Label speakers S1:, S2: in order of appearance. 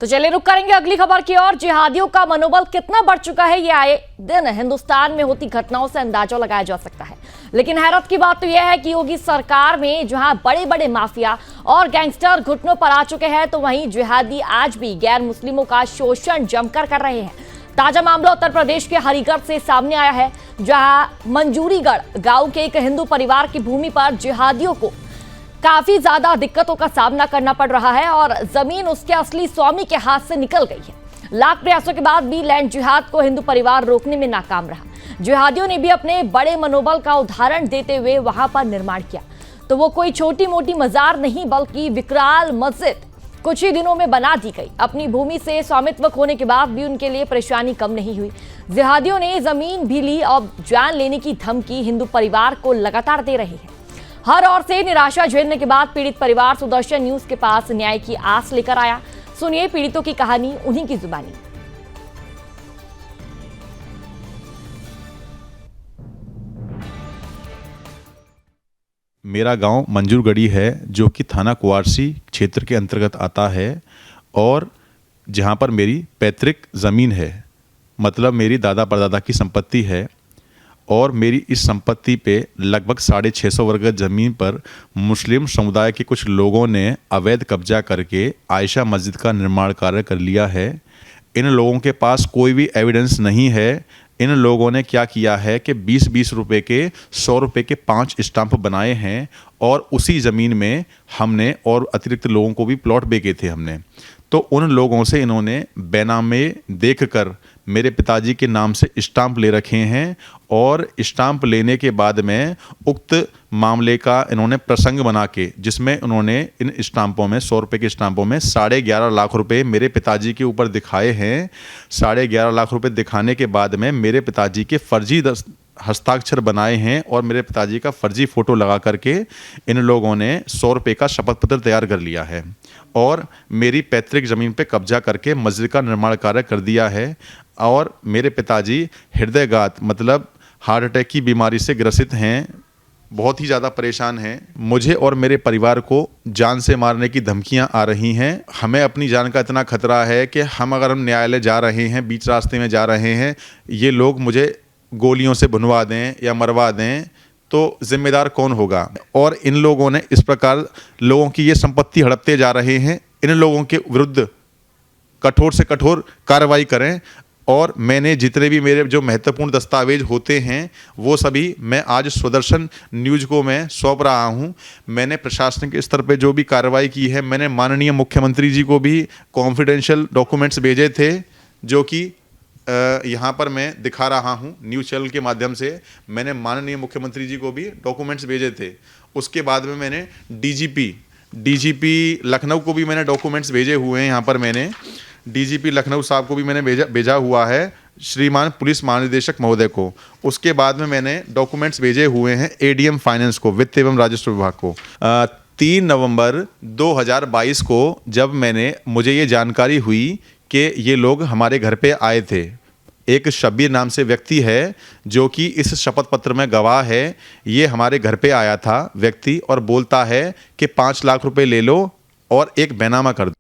S1: तो चलिए रुक करेंगे अगली खबर की ओर। जिहादियों का मनोबल कितना बढ़ चुका है ये आए दिन हिंदुस्तान में होती घटनाओं से अंदाजा लगाया जा सकता है। लेकिन हैरत की बात तो यह है कि योगी सरकार में जहां बड़े बड़े माफिया और गैंगस्टर घुटनों पर आ चुके हैं, तो वहीं जिहादी आज भी गैर मुस्लिमों का शोषण जमकर कर रहे हैं। ताजा मामला उत्तर प्रदेश के हरिगढ़ से सामने आया है, जहां मंजूरीगढ़ गांव के एक हिंदू परिवार की भूमि पर जिहादियों को काफी ज्यादा दिक्कतों का सामना करना पड़ रहा है और जमीन उसके असली स्वामी के हाथ से निकल गई है। लाख प्रयासों के बाद भी लैंड जिहाद को हिंदू परिवार रोकने में नाकाम रहा। जिहादियों ने भी अपने बड़े मनोबल का उदाहरण देते हुए वहां पर निर्माण किया। तो वो कोई छोटी मोटी मजार नहीं, बल्कि विकराल मस्जिद कुछ ही दिनों में बना दी गई। अपनी भूमि से स्वामित्व खोने के बाद भी उनके लिए परेशानी कम नहीं हुई। जिहादियों ने जमीन भी ली और जान लेने की धमकी हिंदू परिवार को लगातार दे रहे हैं। हर ओर से निराशा झेलने के बाद पीड़ित परिवार सुदर्शन न्यूज के पास न्याय की आस लेकर आया। सुनिए पीड़ितों की कहानी उन्हीं की जुबानी।
S2: मेरा गांव मंजूरगढ़ी है, जो कि थाना कुवारसी क्षेत्र के अंतर्गत आता है और जहां पर मेरी पैतृक ज़मीन है, मतलब मेरी दादा परदादा की संपत्ति है। और मेरी इस संपत्ति पे लगभग 650 वर्ग ज़मीन पर मुस्लिम समुदाय के कुछ लोगों ने अवैध कब्जा करके आयशा मस्जिद का निर्माण कार्य कर लिया है। इन लोगों के पास कोई भी एविडेंस नहीं है। इन लोगों ने क्या किया है कि 20-20 रुपए के 100 रुपए के 5 स्टाम्प बनाए हैं और उसी ज़मीन में हमने और अतिरिक्त लोगों को भी प्लॉट बेचे थे हमने। तो उन लोगों से इन्होंने बेनामे देखकर मेरे पिताजी के नाम से स्टाम्प ले रखे हैं और स्टाम्प लेने के बाद में उक्त मामले का इन्होंने प्रसंग बना के, जिसमें उन्होंने इन स्टाम्पों में 100 रुपये के स्टाम्पों में 11.5 लाख रुपए मेरे पिताजी के ऊपर दिखाए हैं। 11.5 लाख रुपए दिखाने के बाद में मेरे पिताजी के फर्जी हस्ताक्षर बनाए हैं और मेरे पिताजी का फर्जी फ़ोटो लगा करके इन लोगों ने 100 रुपये का शपथ पत्र तैयार कर लिया है और मेरी पैतृक ज़मीन पे कब्जा करके मस्जिद का निर्माण कार्य कर दिया है। और मेरे पिताजी हृदयघात मतलब हार्ट अटैक की बीमारी से ग्रसित हैं, बहुत ही ज़्यादा परेशान हैं। मुझे और मेरे परिवार को जान से मारने की धमकियां आ रही हैं। हमें अपनी जान का इतना खतरा है कि अगर हम न्यायालय जा रहे हैं, बीच रास्ते में जा रहे हैं, ये लोग मुझे गोलियों से भुनवा दें या मरवा दें तो जिम्मेदार कौन होगा। और इन लोगों ने इस प्रकार लोगों की ये संपत्ति हड़पते जा रहे हैं। इन लोगों के विरुद्ध कठोर से कठोर कार्रवाई करें। और मैंने जितने भी मेरे जो महत्वपूर्ण दस्तावेज होते हैं वो सभी मैं आज सुदर्शन न्यूज़ को मैं सौंप रहा हूं। मैंने प्रशासनिक स्तर पे जो भी कार्रवाई की है, मैंने माननीय मुख्यमंत्री जी को भी कॉन्फिडेंशियल डॉक्यूमेंट्स भेजे थे, जो कि यहाँ पर मैं दिखा रहा हूँ न्यूज़ चैनल के माध्यम से। मैंने माननीय मुख्यमंत्री जी को भी डॉक्यूमेंट्स भेजे थे। उसके बाद में मैंने डीजीपी लखनऊ को भी मैंने डॉक्यूमेंट्स भेजे हुए हैं। यहाँ पर मैंने डीजीपी लखनऊ साहब को भी मैंने भेजा हुआ है, श्रीमान पुलिस महानिदेशक महोदय को। उसके बाद में मैंने डॉक्यूमेंट्स भेजे हुए हैं एडीएम फाइनेंस को, वित्त एवं राजस्व विभाग को। 3 नवंबर 2022 को जब मुझे ये जानकारी हुई कि ये लोग हमारे घर पे आए थे, एक शब्बीर नाम से व्यक्ति है जो कि इस शपथ पत्र में गवाह है। ये हमारे घर पे आया था व्यक्ति और बोलता है कि 5 लाख रुपए ले लो और एक बैनामा कर दो।